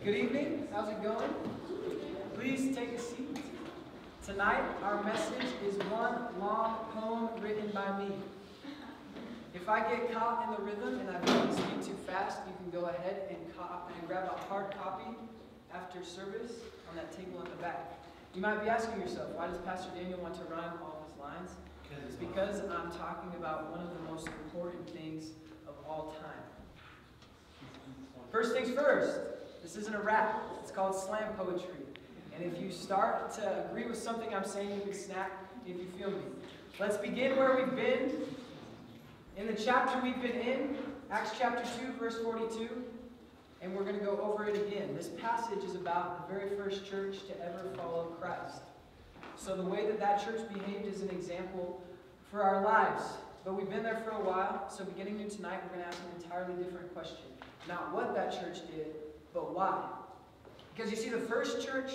Good evening. How's it going? Please take a seat. Tonight, our message is one long poem written by me. If I get caught in the rhythm and I maybe speak too fast, you can go ahead and grab a hard copy after service on that table in the back. You might be asking yourself, why does Pastor Daniel want to rhyme all his lines? It's because I'm talking about one of the most important things of all time. First things first, this isn't a rap. It's called slam poetry. And if you start to agree with something I'm saying, you can snap if you feel me. Let's begin where we've been. In the chapter we've been in, Acts chapter 2, verse 42, and we're going to go over it again. This passage is about the very first church to ever follow Christ. So the way that church behaved is an example for our lives. But we've been there for a while, so beginning new tonight, we're going to ask an entirely different question. Not what that church did, but why. Because you see, the first church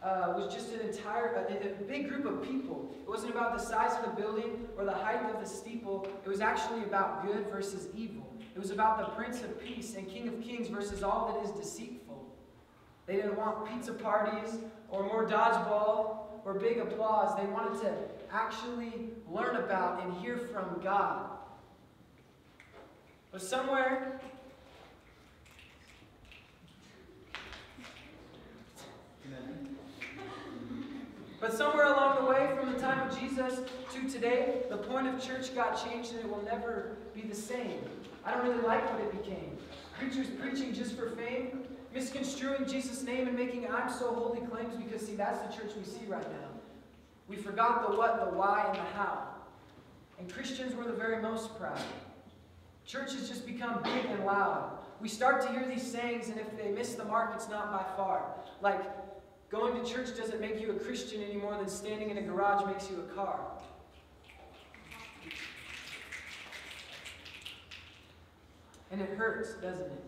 was just a big group of people. It wasn't about the size of the building or the height of the steeple. It was actually about good versus evil. It was about the Prince of Peace and King of Kings versus all that is deceitful. They didn't want pizza parties or more dodgeball or big applause. They wanted to actually learn about and hear from God. But somewhere along the way, from the time of Jesus to today, the point of church got changed and it will never be the same. I don't really like what it became. Preachers preaching just for fame, misconstruing Jesus' name and making I'm so holy claims because, see, that's the church we see right now. We forgot the what, the why, and the how. And Christians were the very most proud. Church has just become big and loud. We start to hear these sayings, and if they miss the mark, it's not by far. Like, going to church doesn't make you a Christian any more than standing in a garage makes you a car. And it hurts, doesn't it?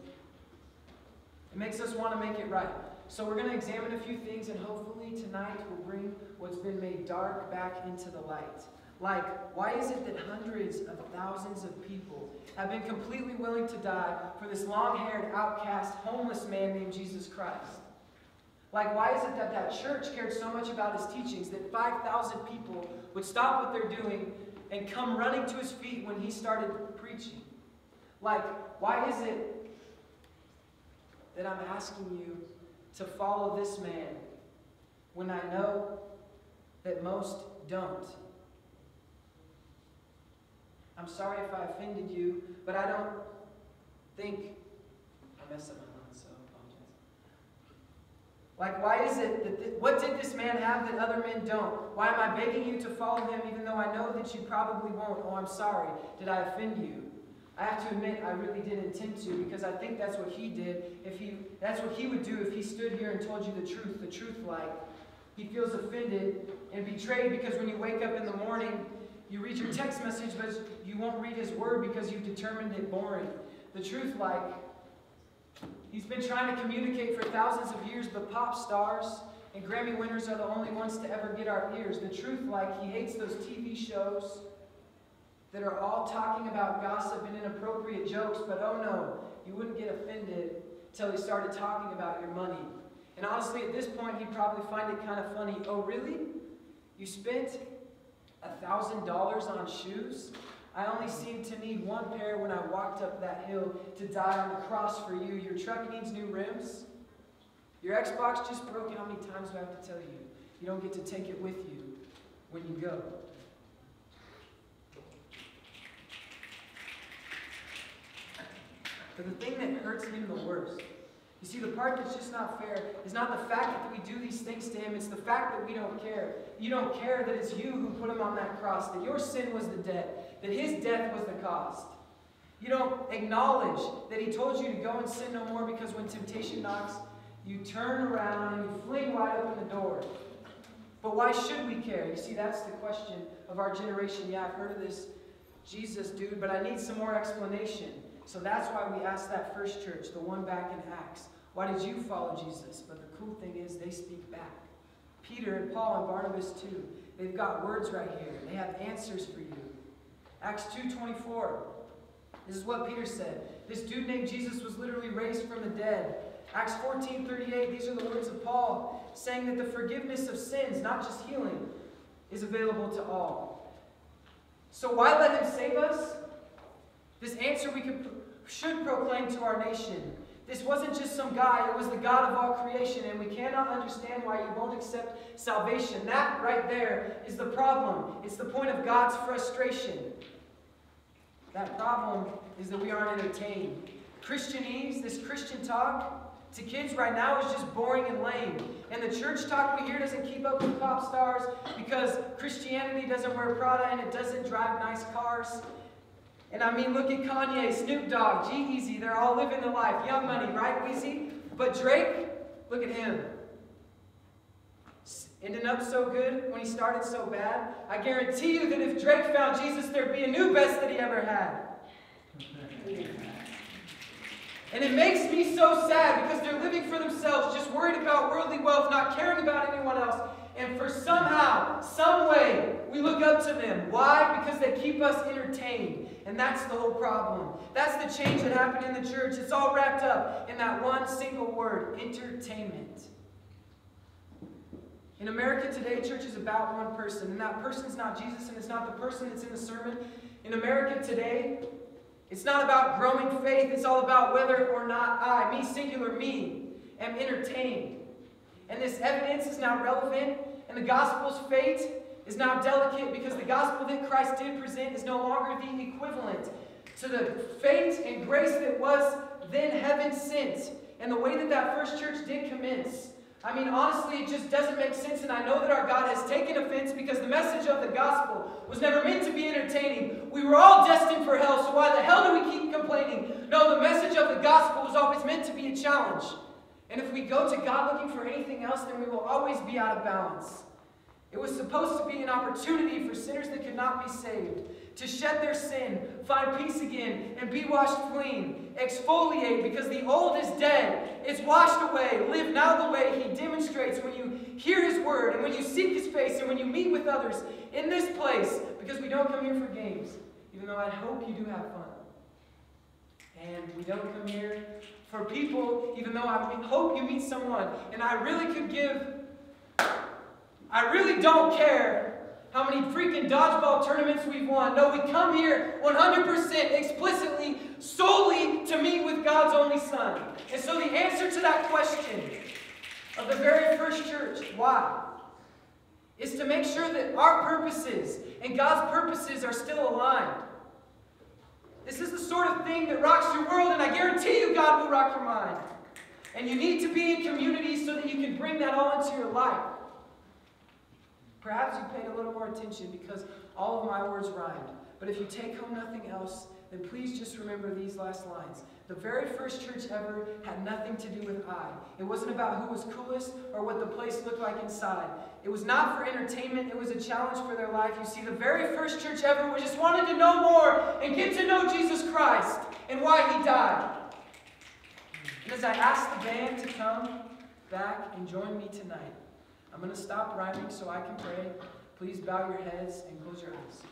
It makes us want to make it right. So we're going to examine a few things, and hopefully tonight we'll bring what's been made dark back into the light. Like, why is it that hundreds of thousands of people have been completely willing to die for this long-haired, outcast, homeless man named Jesus Christ? Like, why is it that that church cared so much about his teachings that 5,000 people would stop what they're doing and come running to his feet when he started preaching? Like, why is it that I'm asking you to follow this man when I know that most don't? I'm sorry if I offended you, but I don't think I messed up my mind, so I apologize. Like, why is it that, what did this man have that other men don't? Why am I begging you to follow him even though I know that you probably won't? Oh, I'm sorry. Did I offend you? I have to admit, I really did intend to, because I think that's what he did. That's what he would do if he stood here and told you the truth like. He feels offended and betrayed because when you wake up in the morning, you read your text message, but you won't read his word because you've determined it boring. The truth like, he's been trying to communicate for thousands of years, but pop stars and Grammy winners are the only ones to ever get our ears. The truth like, he hates those TV shows that are all talking about gossip and inappropriate jokes, but oh no, you wouldn't get offended until he started talking about your money. And honestly, at this point, he'd probably find it kind of funny. Oh, really? You spent $1,000 on shoes? I only seemed to need one pair when I walked up that hill to die on the cross for you. Your truck needs new rims? Your Xbox just broke. How many times do I have to tell you? You don't get to take it with you when you go. But the thing that hurts him the worst, you see, the part that's just not fair is not the fact that we do these things to him, it's the fact that we don't care. You don't care that it's you who put him on that cross, that your sin was the debt, that his death was the cost. You don't acknowledge that he told you to go and sin no more because when temptation knocks, you turn around and you fling wide open the door. But why should we care? You see, that's the question of our generation. Yeah, I've heard of this Jesus dude, but I need some more explanation. So that's why we asked that first church, the one back in Acts, why did you follow Jesus? But the cool thing is they speak back. Peter and Paul and Barnabas too. They've got words right here. They have answers for you. Acts 2:24. This is what Peter said. This dude named Jesus was literally raised from the dead. Acts 14:38, these are the words of Paul, saying that the forgiveness of sins, not just healing, is available to all. So why let him save us? This answer we should proclaim to our nation. This wasn't just some guy, it was the God of all creation, and we cannot understand why you won't accept salvation. That right there is the problem. It's the point of God's frustration. That problem is that we aren't entertained. Christianese, this Christian talk, to kids right now is just boring and lame. And the church talk we hear doesn't keep up with pop stars because Christianity doesn't wear Prada and it doesn't drive nice cars. And I mean, look at Kanye, Snoop Dogg, G-Eazy, they're all living the life. Young Money, right, Weezy? But Drake, look at him. Ending up so good when he started so bad. I guarantee you that if Drake found Jesus, there'd be a new best that he ever had. And it makes me so sad because they're living for themselves, just worried about worldly wealth, not caring about anyone else. And for somehow, some way, we look up to them. Why? Because they keep us entertained. And that's the whole problem. That's the change that happened in the church. It's all wrapped up in that one single word, entertainment. In America today, church is about one person. And that person's not Jesus, and it's not the person that's in the sermon. In America today, it's not about growing faith. It's all about whether or not I, me, singular me, am entertained. And this evidence is now relevant, and the gospel's fate is now delicate because the gospel that Christ did present is no longer the equivalent to the fate and grace that was then heaven sent, and the way that that first church did commence. I mean, honestly, it just doesn't make sense, and I know that our God has taken offense because the message of the gospel was never meant to be entertaining. We were all destined for hell, so why the hell do we keep complaining? No, the message of the gospel was always meant to be a challenge. And if we go to God looking for anything else, then we will always be out of balance. It was supposed to be an opportunity for sinners that could not be saved to shed their sin, find peace again, and be washed clean. Exfoliate, because the old is dead. It's washed away. Live now the way He demonstrates when you hear His word, and when you seek His face, and when you meet with others in this place, because we don't come here for games, even though I hope you do have fun. And we don't come here for people, even though I hope you meet someone. And I really don't care how many freaking dodgeball tournaments we've won. No, we come here 100% explicitly, solely to meet with God's only Son. And so the answer to that question of the very first church, why, is to make sure that our purposes and God's purposes are still aligned. This is the sort of thing that rocks your world, and I guarantee you God will rock your mind. And you need to be in community so that you can bring that all into your life. Perhaps you paid a little more attention because all of my words rhymed. But if you take home nothing else, then please just remember these last lines. The very first church ever had nothing to do with I. It wasn't about who was coolest or what the place looked like inside. It was not for entertainment. It was a challenge for their life. You see, the very first church ever just wanted to know more and get to know Jesus Christ and why He died. And as I ask the band to come back and join me tonight, I'm going to stop rhyming so I can pray. Please bow your heads and close your eyes.